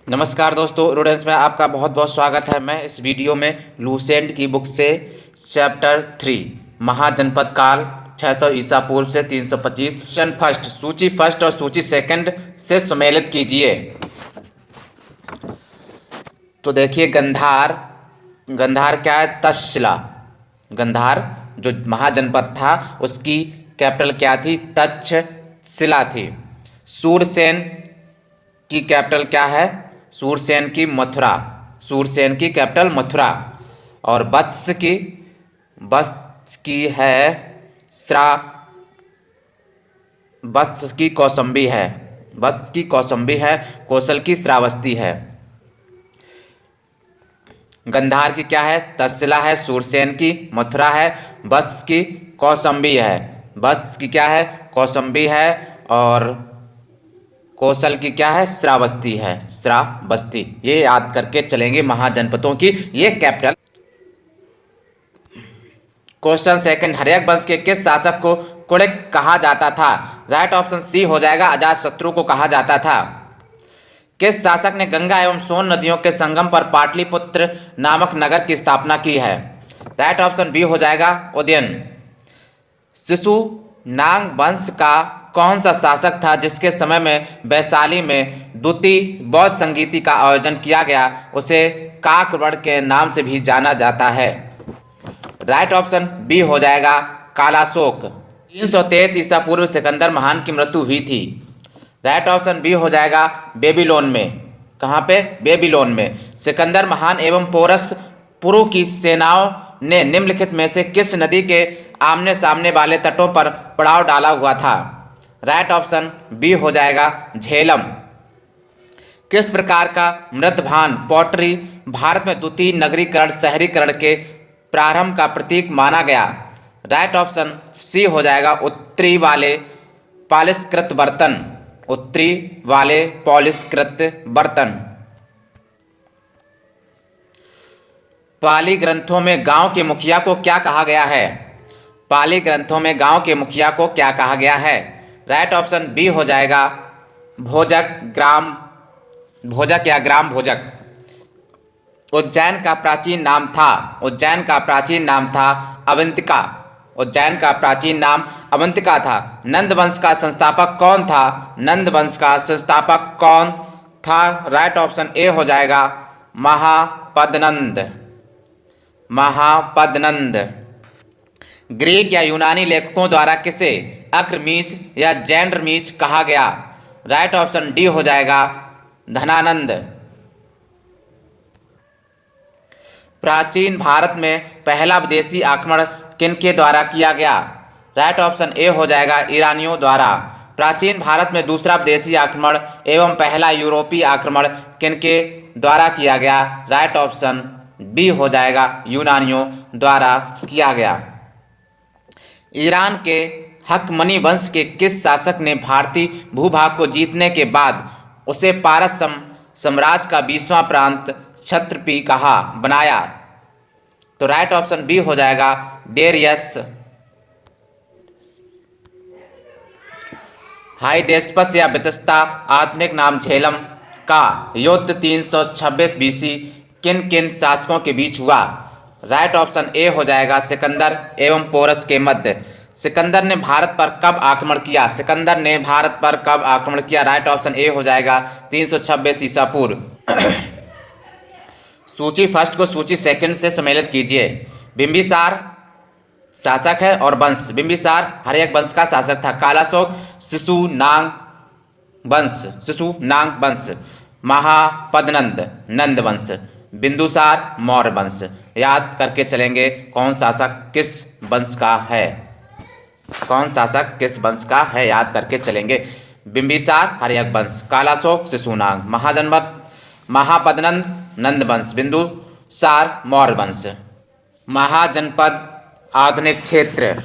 नमस्कार दोस्तों, स्टूडेंट्स में आपका बहुत बहुत स्वागत है। मैं इस वीडियो में लूसेंट की बुक से चैप्टर 3 महाजनपद काल 600 ईसा पूर्व से 325 क्वेश्चन फर्स्ट, सूची फर्स्ट और सूची सेकंड से सम्मिलित कीजिए। तो देखिए, गंधार गंधार क्या है? तक्षशिला। गंधार जो महाजनपद था उसकी कैपिटल क्या थी? तक्षशिला थी। सूरसेन की कैपिटल क्या है? सूरसेन की मथुरा। सूरसेन की कैपिटल मथुरा। और वत्स की है वत्स की कौसंबी है। वत्स की कौसंबी है। कौशल की श्रावस्ती है। गंधार की क्या है? तक्षशिला है। सूरसेन की मथुरा है। वत्स की कौसंबी है। वत्स की क्या है? कौसंबी है। और कौशल की क्या है? श्रावस्ती है। श्रावस्ती। ये याद करके चलेंगे महाजनपदों की ये कैपिटल। क्वेश्चन सेकंड, हर्यक वंश के किस शासक को कुड़िक कहा जाता था? राइट ऑप्शन सी हो जाएगा, अजातशत्रु को कहा जाता था। किस शासक ने गंगा एवं सोन नदियों के संगम पर पाटलिपुत्र नामक नगर की स्थापना की है? राइट ऑप्शन बी हो जाएगा, उदयन। शिशुनाग वंश का कौन सा शासक था जिसके समय में वैशाली में द्वितीय बौद्ध संगीति का आयोजन किया गया? उसे काकवड़ के नाम से भी जाना जाता है। राइट ऑप्शन बी हो जाएगा, कालाशोक। 323 ईसा पूर्व सिकंदर महान की मृत्यु हुई थी। राइट ऑप्शन बी हो जाएगा, बेबीलोन में। कहाँ पे? बेबीलोन में। सिकंदर महान एवं पोरस पुरु की सेनाओं ने निम्नलिखित में से किस नदी के आमने सामने वाले तटों पर पड़ाव डाला हुआ था? राइट ऑप्शन बी हो जाएगा, झेलम। किस प्रकार का मृतभान पॉटरी भारत में द्वितीय नगरीकरण शहरीकरण के प्रारंभ का प्रतीक माना गया? राइट ऑप्शन सी हो जाएगा, उत्तरी वाले पॉलिशकृत बर्तन। उत्तरी वाले पॉलिशकृत बर्तन। पाली ग्रंथों में गांव के मुखिया को क्या कहा गया है? पाली ग्रंथों में गांव के मुखिया को क्या कहा गया है? राइट ऑप्शन बी हो जाएगा, भोजक, ग्राम भोजक या ग्राम भोजक। उज्जैन का प्राचीन नाम था अवंतिका। उज्जैन का प्राचीन नाम अवंतिका था। नंद वंश का संस्थापक कौन था? नंद वंश का संस्थापक कौन था? राइट ऑप्शन ए हो जाएगा, महापद्नंद। ग्रीक या यूनानी लेखकों द्वारा किसे अक्रमीज या जैंड्रमीज कहा गया? राइट ऑप्शन डी हो जाएगा, धनानंद। प्राचीन भारत में पहला विदेशी आक्रमण किनके द्वारा किया गया? राइट ऑप्शन ए हो जाएगा, ईरानियों द्वारा। प्राचीन भारत में दूसरा विदेशी आक्रमण एवं पहला यूरोपीय आक्रमण किनके द्वारा किया गया? राइट ऑप्शन बी हो जाएगा, यूनानियों द्वारा किया गया। ईरान के हकमनी वंश के किस शासक ने भारतीय भूभाग को जीतने के बाद उसे पारस साम्राज्य का 20वां प्रांत क्षत्रपी बनाया? तो राइट ऑप्शन बी हो जाएगा, डेरियस। हाइडेस्पस या बितस्ता आधुनिक नाम झेलम का युद्ध 326 बीसी किन किन शासकों के बीच हुआ? राइट ऑप्शन ए हो जाएगा, सिकंदर एवं पोरस के मध्य। सिकंदर ने भारत पर कब आक्रमण किया? राइट ऑप्शन ए हो जाएगा, 326 ईसा पूर्व। सूची फर्स्ट को सूची सेकंड से सम्मिलित कीजिए। बिंबिसार शासक है और वंश। बिंबिसार हर्यक वंश का शासक था। कालाशोक शिशुनाग वंश। महापद्नंद नंद वंश। बिंदुसार मौर्य वंश। याद करके चलेंगे कौन शासक किस वंश का है। याद करके चलेंगे। बिंबिसार हर्यक वंश, कालाशोक शिशुनाग, महापद्नंद नंद वंश, बिंदुसार मौर्य वंश। महाजनपद आधुनिक क्षेत्र।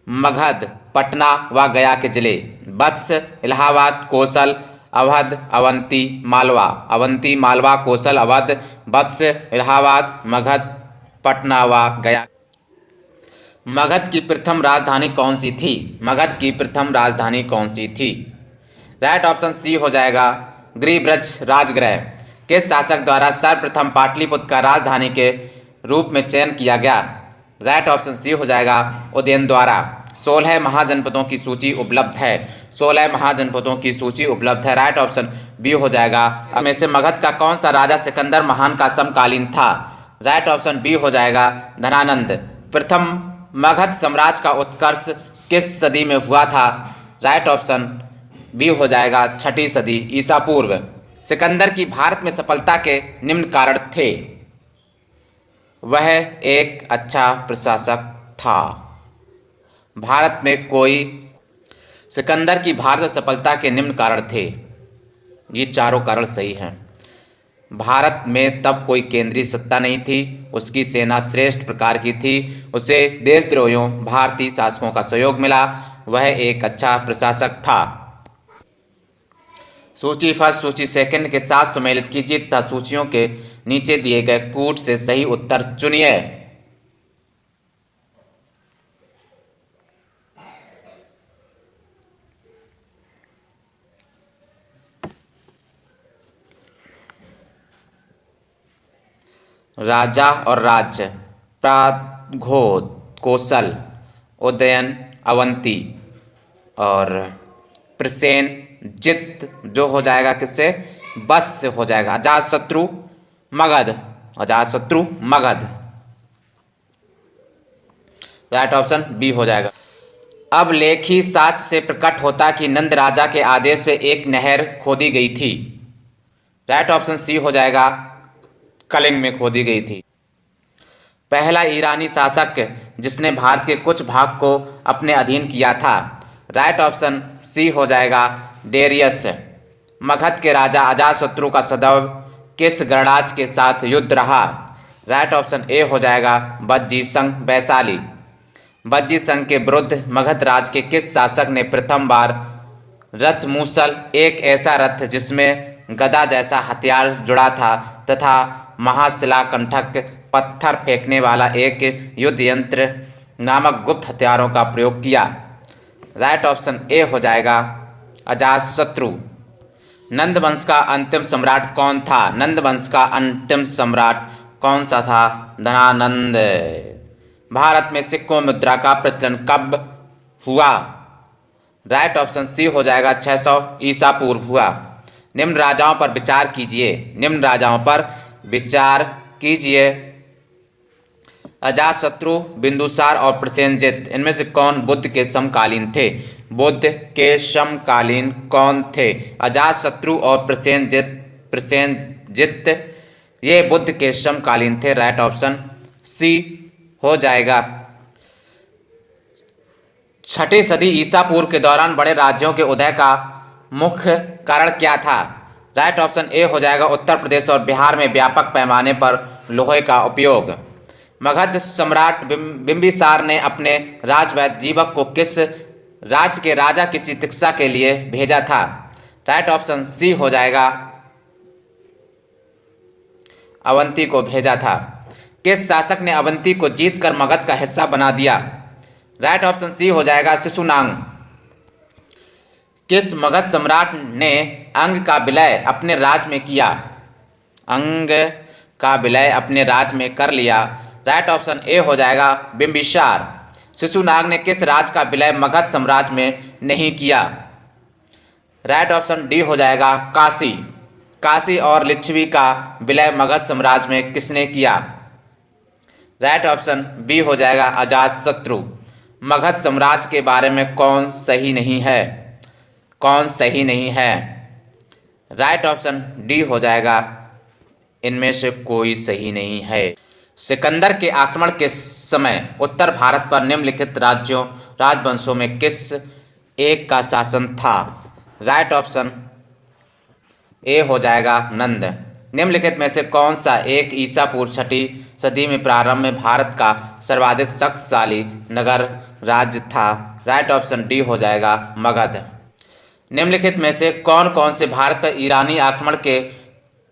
मगध, पटना व गया के जिले। वत्स, इलाहाबाद, कौशल, अवध, अवंती, मालवा, कौशल, अवध, वत्स, इलाहाबाद, मगध, पटना व गया। मगध की प्रथम राजधानी कौन सी थी? मगध की प्रथम राजधानी कौन सी थी? राइट ऑप्शन सी हो जाएगा गिरिब्रज राजगृह। किस शासक द्वारा सर्वप्रथम पाटलिपुत्र का राजधानी के रूप में चयन किया गया? राइट ऑप्शन सी हो जाएगा उदयन द्वारा। 16 महाजनपदों की सूची उपलब्ध है। 16 महाजनपदों की सूची उपलब्ध है। राइट ऑप्शन बी हो जाएगा। अब में से मगध का कौन सा राजा सिकंदर महान का समकालीन था? राइट ऑप्शन बी हो जाएगा धनानंद। प्रथम मगध साम्राज्य का उत्कर्ष किस सदी में हुआ था? राइट ऑप्शन बी हो जाएगा 6ठी सदी ईसा पूर्व। सिकंदर की भारत में सफलता के निम्न कारण थे। वह एक अच्छा प्रशासक था। भारत में कोई सिकंदर की भारत में सफलता के निम्न कारण थे। ये चारों कारण सही हैं। भारत में तब कोई केंद्रीय सत्ता नहीं थी। उसकी सेना श्रेष्ठ प्रकार की थी। उसे देशद्रोहियों भारतीय शासकों का सहयोग मिला। वह एक अच्छा प्रशासक था। सूची फर्स्ट सूची सेकंड के साथ सम्मिलित कीजिए तथा सूचियों के नीचे दिए गए कूट से सही उत्तर चुनिए। राजा और राज्य प्रागौद कौशल उदयन अवंती और प्रसेनजित जो हो जाएगा किससे? बस से हो जाएगा Ajatashatru Magadh. Ajatashatru Magadh. Right option B हो जाएगा। अब लेखी साक्ष्य से प्रकट होता कि नंद राजा के आदेश से एक नहर खोदी गई थी। राइट ऑप्शन सी हो जाएगा कलिंग में खोदी गई थी। पहला ईरानी शासक जिसने भारत के कुछ भाग को अपने अधीन किया था। राइट ऑप्शन सी हो जाएगा डेरियस। मगध के राजा अजातशत्रु का सदैव किस गणराज्य के साथ युद्ध रहा? राइट ऑप्शन ए हो जाएगा बज्जी संघ वैशाली। बज्जी संघ के विरुद्ध मगध राज के किस शासक ने प्रथम बार रथ मूसल, एक ऐसा रथ जिसमें गदा जैसा हथियार जुड़ा था तथा महाशिलाकंठक पत्थर फेंकने वाला एक युद्ध यंत्र नामक गुप्त हथियारों का प्रयोग किया? राइट ऑप्शन ए हो जाएगा अजातशत्रु। नंद वंश का अंतिम सम्राट कौन था? नंद वंश का अंतिम सम्राट कौन सा था? धनानंद। भारत में सिक्कों मुद्रा का प्रचलन कब हुआ? राइट ऑप्शन सी हो जाएगा 600 ईसा पूर्व हुआ। निम्न राजाओं पर विचार कीजिए। निम्न राजाओं पर विचार कीजिए। अजातशत्रु, बिंदुसार और प्रसेनजित इनमें से कौन बुद्ध के समकालीन थे? बुद्ध के समकालीन कौन थे? अजातशत्रु और प्रसेनजित ये बुद्ध के समकालीन थे। राइट ऑप्शन सी हो जाएगा। 6ठी सदी ईसा पूर्व के दौरान बड़े राज्यों के उदय का मुख्य कारण क्या था? राइट ऑप्शन ए हो जाएगा उत्तर प्रदेश और बिहार में व्यापक पैमाने पर लोहे का उपयोग। मगध सम्राट बिंबिसार ने अपने राजवैद्य जीवक को किस राज्य के राजा की चिकित्सा के लिए भेजा था? राइट ऑप्शन सी हो जाएगा अवंती को भेजा था। किस शासक ने अवंती को जीतकर मगध का हिस्सा बना दिया? राइट ऑप्शन सी हो जाएगा शिशुनाग। किस मगध सम्राट ने अंग का विलय अपने राज्य में किया? अंग का विलय अपने राज्य में कर लिया। राइट ऑप्शन ए हो जाएगा बिंबिसार। शिशुनाग ने किस राज्य का विलय मगध साम्राज्य में नहीं किया? राइट ऑप्शन डी हो जाएगा काशी। काशी और लिच्छवी का विलय मगध साम्राज्य में किसने किया? राइट ऑप्शन बी हो जाएगा अजातशत्रु। मगध साम्राज्य के बारे में कौन सही नहीं है? कौन सही नहीं है? राइट ऑप्शन डी हो जाएगा इनमें से कोई सही नहीं है। सिकंदर के आक्रमण के समय उत्तर भारत पर निम्नलिखित राजवंशों में किस एक का शासन था? राइट ऑप्शन ए हो जाएगा नंद। निम्नलिखित में से कौन सा एक ईसा पूर्व 6ठी सदी में प्रारंभ में भारत का सर्वाधिक शक्तिशाली नगर राज्य था? राइट ऑप्शन डी हो जाएगा मगध। निम्नलिखित में से कौन कौन से भारत पर ईरानी आक्रमण के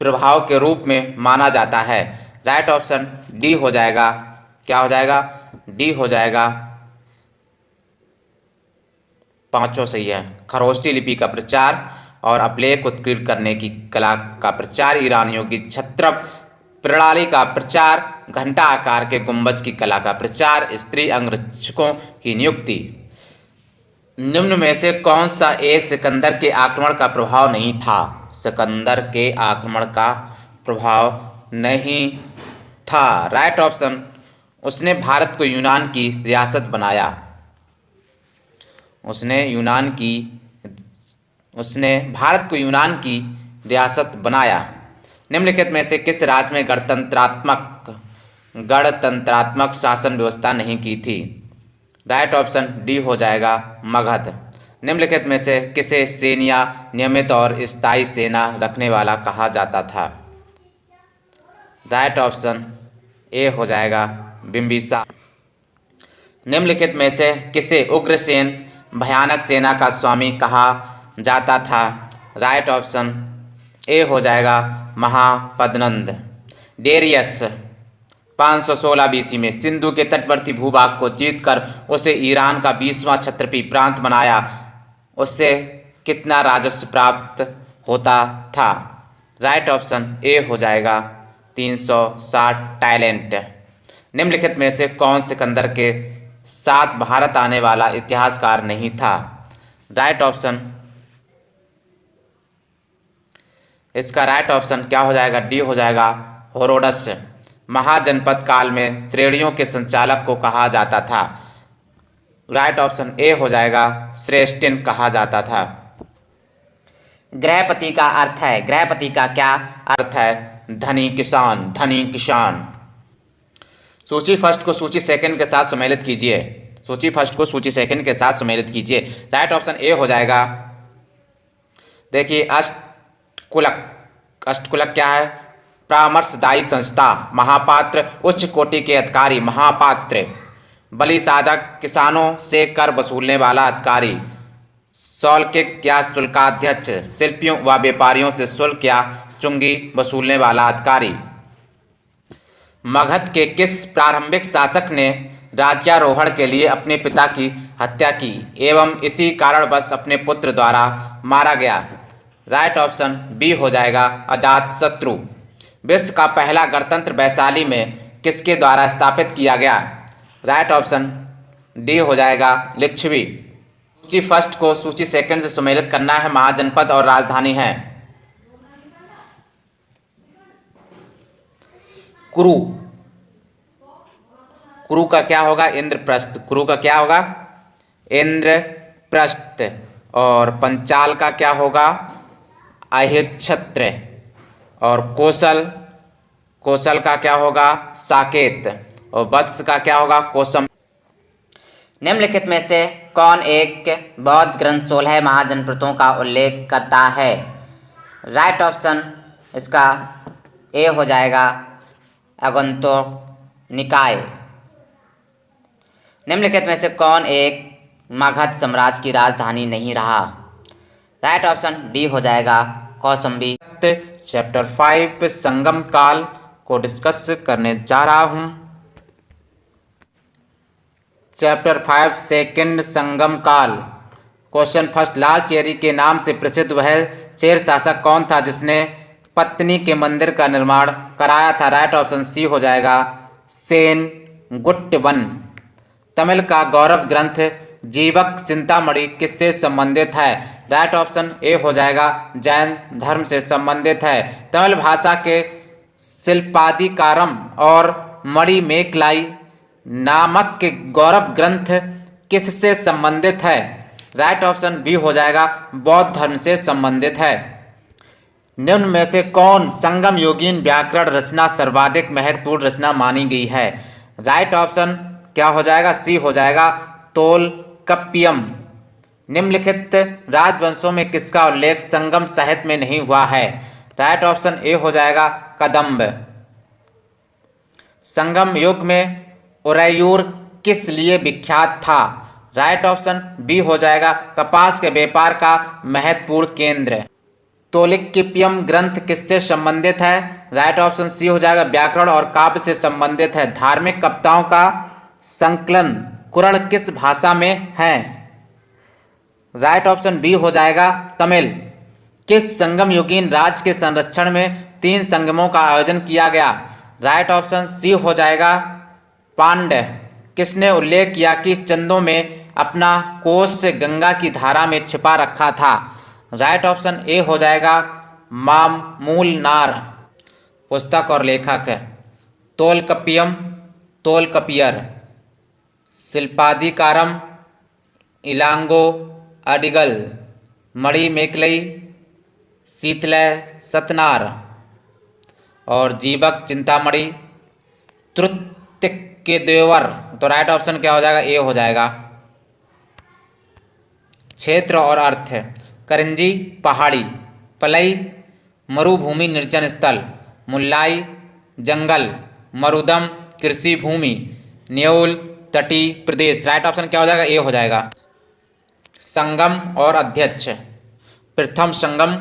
प्रभाव के रूप में माना जाता है? राइट ऑप्शन डी हो जाएगा क्या हो जाएगा डी हो जाएगा, पांचों सही है। खरोष्टी लिपि का प्रचार और अभिलेख उत्कीर्ण करने की कला का प्रचार, ईरानियों की छत्र प्रणाली का प्रचार, घंटा आकार के गुंबज की कला का प्रचार, स्त्री अंगरक्षकों की नियुक्ति। निम्न में से कौन सा एक सिकंदर के आक्रमण का प्रभाव नहीं था? सिकंदर के आक्रमण का प्रभाव नहीं था। राइट ऑप्शन, उसने भारत को यूनान की रियासत बनाया। उसने भारत को यूनान की रियासत बनाया। निम्नलिखित में से किस राज्य में गणतंत्रात्मक शासन व्यवस्था नहीं की थी? राइट ऑप्शन डी हो जाएगा, मगध। निम्नलिखित में से किसे सेनिया नियमित और स्थायी सेना रखने वाला कहा जाता था? राइट ऑप्शन ए हो जाएगा, बिम्बिसार। निम्नलिखित में से किसे उग्रसेन भयानक सेना का स्वामी कहा जाता था? राइट ऑप्शन ए हो जाएगा, महापद्नंद। डेरियस 516 बीसी में सिंधु के तटवर्ती भूभाग को जीतकर उसे ईरान का 20वां क्षत्रपी प्रांत बनाया। उससे कितना राजस्व प्राप्त होता था? राइट ऑप्शन ए हो जाएगा, 360 टैलेंट। निम्नलिखित में से कौन सिकंदर के साथ भारत आने वाला इतिहासकार नहीं था? राइट ऑप्शन, इसका राइट ऑप्शन क्या हो जाएगा? डी हो जाएगा, हेरोडस। महाजनपद काल में श्रेणियों के संचालक को कहा जाता था? राइट ऑप्शन ए हो जाएगा, श्रेष्ठिन कहा जाता था। गृहपति का अर्थ है, गृहपति का क्या अर्थ है? धनी किसान, धनी किसान। सूची फर्स्ट को सूची सेकंड के साथ सम्मिलित कीजिए। सूची फर्स्ट को सूची सेकंड के साथ सम्मिलित कीजिए। राइट ऑप्शन ए हो जाएगा, देखिए अष्टकुलक क्या है? परामर्शदायी संस्था। महापात्र उच्च कोटि के अधिकारी, महापात्र। बलि साधक किसानों से कर वसूलने वाला अधिकारी। शौल्किक या शुल्काध्यक्ष शिल्पियों व व्यापारियों से शुल्क या चुंगी वसूलने वाला अधिकारी। मगध के किस प्रारंभिक शासक ने राज्यारोहण के लिए अपने पिता की हत्या की एवं इसी कारणवश अपने पुत्र द्वारा मारा गया? राइट ऑप्शन बी हो जाएगा, अजातशत्रु। विश्व का पहला गणतंत्र वैशाली में किसके द्वारा स्थापित किया गया? राइट ऑप्शन डी हो जाएगा, लिच्छवी। सूची फर्स्ट को सूची सेकंड से सम्मिलित करना है। महाजनपद और राजधानी है कुरु। कुरु का क्या होगा? इंद्रप्रस्थ। कुरु का क्या होगा? इंद्रप्रस्थ। और पंचाल का क्या होगा? अहिर्छत्र। और कोसल का क्या होगा? साकेत। और वत्स का क्या होगा? कोसम। निम्नलिखित में से कौन एक बौद्ध ग्रंथ 16 महाजनपदों का उल्लेख करता है? राइट ऑप्शन इसका ए हो जाएगा, आगंतुक निकाय। निम्नलिखित में से कौन एक मगध साम्राज्य की राजधानी नहीं रहा? राइट ऑप्शन डी हो जाएगा, कौसंबी। चैप्टर 5 संगम काल को डिस्कस करने जा रहा हूं। चैप्टर 5 सेकंड संगम काल। क्वेश्चन फर्स्ट, लाल चेरी के नाम से प्रसिद्ध वह चेर शासक कौन था जिसने पत्नी के मंदिर का निर्माण कराया था? राइट ऑप्शन सी हो जाएगा, सेनगुट्टवन। तमिल का गौरव ग्रंथ जीवक चिंतामणि किससे संबंधित है? राइट ऑप्शन ए हो जाएगा, जैन धर्म से संबंधित है। तमिल भाषा के शिल्पादिकारम और मणिमेकलाई नामक के गौरव ग्रंथ किससे संबंधित है? राइट ऑप्शन बी हो जाएगा, बौद्ध धर्म से संबंधित है। निम्न में से कौन संगम योगीन व्याकरण रचना सर्वाधिक महत्वपूर्ण रचना मानी गई है? राइट ऑप्शन क्या हो जाएगा? सी हो जाएगा, तोलकप्पियम। निम्नलिखित राजवंशों में किसका उल्लेख संगम साहित्य में नहीं हुआ है? राइट ऑप्शन ए हो जाएगा, कदंब। संगम युग में उरैयूर किस लिए विख्यात था? राइट ऑप्शन बी हो जाएगा, कपास के व्यापार का महत्वपूर्ण केंद्र। तोलिक्किपियम ग्रंथ किससे संबंधित है? राइट ऑप्शन सी हो जाएगा, व्याकरण और काव्य से संबंधित है। धार्मिक कविताओं का संकलन कुरण किस भाषा में है? राइट ऑप्शन बी हो जाएगा तमिल। किस संगम युगीन राज्य के संरक्षण में 3 संगमों का आयोजन किया गया? राइट ऑप्शन सी हो जाएगा पांड्य। किसने उल्लेख किया कि चंदों में अपना कोष गंगा की धारा में छिपा रखा था? राइट ऑप्शन ए हो जाएगा मामूलनार। पुस्तक और लेखक तोलकपियम तोलकपियर, शिल्पाधिकारम इलांगो अडिगल, मणिमेकलई, शीतलय सतनार और जीवक चिंतामणि तृतीयकेदेवर। तो राइट ऑप्शन क्या हो जाएगा? ए हो जाएगा। क्षेत्र और अर्थ करिंजी पहाड़ी, पलई मरुभूमि निर्जन स्थल, मुल्लाई जंगल, मरुदम कृषि भूमि, न्योल तटीय प्रदेश। राइट ऑप्शन क्या हो जाएगा? ए हो जाएगा। संगम और अध्यक्ष प्रथम संगम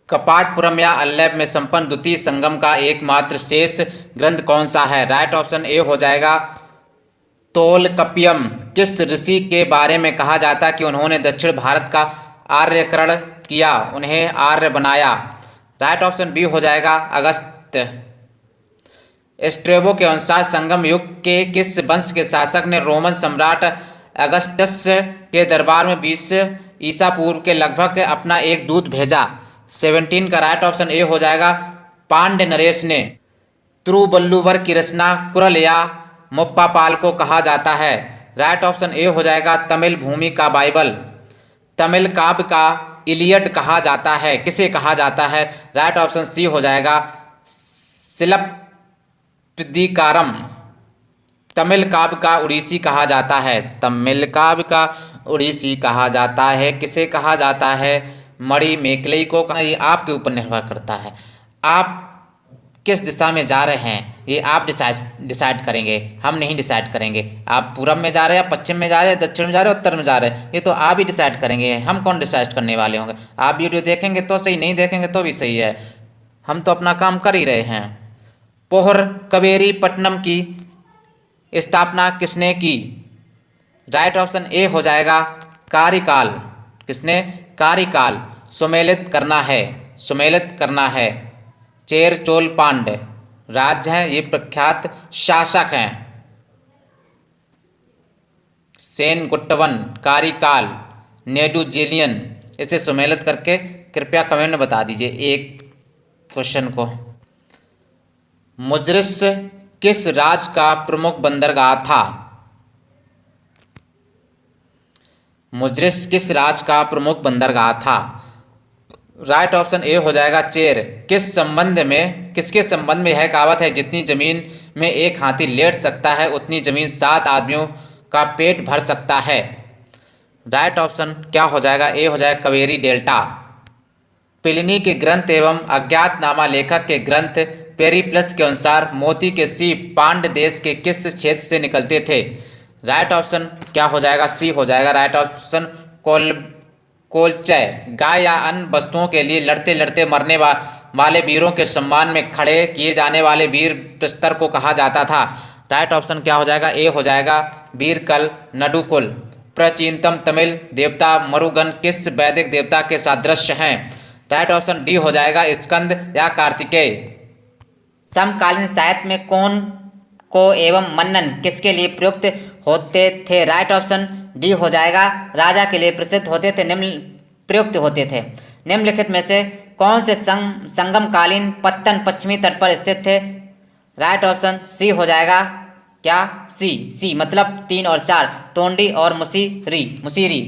कपाटपुरम या अल्लैप में संपन्न द्वितीय संगम का एकमात्र शेष ग्रंथ कौन सा है? राइट ऑप्शन ए हो जाएगा तोलकपियम। किस ऋषि के बारे में कहा जाता है कि उन्होंने दक्षिण भारत का आर्यकरण किया, उन्हें आर्य बनाया? राइट ऑप्शन बी हो जाएगा अगस्त्य। स्ट्रेबो के अनुसार संगम युग के किस वंश के शासक ने रोमन सम्राट अगस्टस के दरबार में 20 ईसा पूर्व के लगभग अपना एक दूत भेजा? 17 का राइट ऑप्शन ए हो जाएगा पांड्य नरेश ने। तिरुवल्लुवर की रचना कुरल या मुप्पापाल को कहा जाता है? राइट ऑप्शन ए हो जाएगा तमिल भूमि का बाइबल। तमिल काव्य का इलियड कहा जाता है, किसे कहा जाता है? राइट ऑप्शन सी हो जाएगा शिलप्पदिकारम। तमिल काव्य का उड़ीसी कहा जाता है? तमिल काव्य का उड़ीसी कहा जाता है, किसे कहा जाता है? मणिमेकलई को। ये आपके ऊपर निर्भर करता है, आप किस दिशा में जा रहे हैं ये आप डिसाइड करेंगे, हम नहीं डिसाइड करेंगे। आप पूरब में जा रहे हैं, पश्चिम में जा रहे हैं, दक्षिण में जा रहे हैं, उत्तर में जा रहे हैं, ये तो आप ही डिसाइड करेंगे, हम कौन डिसाइड करने वाले होंगे। आप वीडियो देखेंगे तो सही, नहीं देखेंगे तो भी सही है, हम तो अपना काम कर ही रहे हैं। पोहर कवेरी पट्टनम की स्थापना किसने की? राइट ऑप्शन ए हो जाएगा कारिकाल। किसने? कारिकाल। सुमेलित करना है, सुमेलित करना है। चेर चोल पांड्य राज्य हैं, ये प्रख्यात शासक हैं। सेन गुट्टवन, कारिकाल, नेडुजेलियन, इसे सुमेलित करके कृपया कमेंट में बता दीजिए एक क्वेश्चन को। मुजरिस किस राज्य का प्रमुख बंदरगाह था? मुजरिस किस राज्य का प्रमुख बंदरगाह था? राइट ऑप्शन ए हो जाएगा चेर। किस संबंध में, किसके संबंध में यह कहावत है, जितनी जमीन में एक हाथी लेट सकता है उतनी जमीन 7 आदमियों का पेट भर सकता है? राइट ऑप्शन क्या हो जाएगा? ए हो जाएगा कवेरी डेल्टा। प्लिनी के ग्रंथ एवं अज्ञातनामा लेखक के ग्रंथ पेरिप्लस के अनुसार मोती के सीप पांड्य देश के किस क्षेत्र से निकलते थे? राइट ऑप्शन क्या हो जाएगा? सी हो जाएगा। Right option कोलचय। गाय या अन्य वस्तुओं के लिए लड़ते लड़ते मरने वाले वीरों के सम्मान में खड़े किए जाने वाले वीर प्रस्तर को कहा जाता था? राइट ऑप्शन क्या हो जाएगा? ए हो जाएगा वीरकल नडुकुल। प्राचीनतम तमिल देवता मरुगन किस वैदिक देवता के सादृश्य हैं? राइट ऑप्शन डी हो जाएगा स्कंद या कार्तिकेय। समकालीन साहित्य में कौन को एवं मन्नन किसके लिए प्रयुक्त होते थे? राइट ऑप्शन डी हो जाएगा राजा के लिए प्रसिद्ध होते थे, निम्न प्रयुक्त होते थे। निम्नलिखित में से कौन से संगमकालीन पत्तन पश्चिमी तट पर स्थित थे? राइट ऑप्शन सी हो जाएगा क्या? सी मतलब 3 और 4 तोंडी और मुसीरी।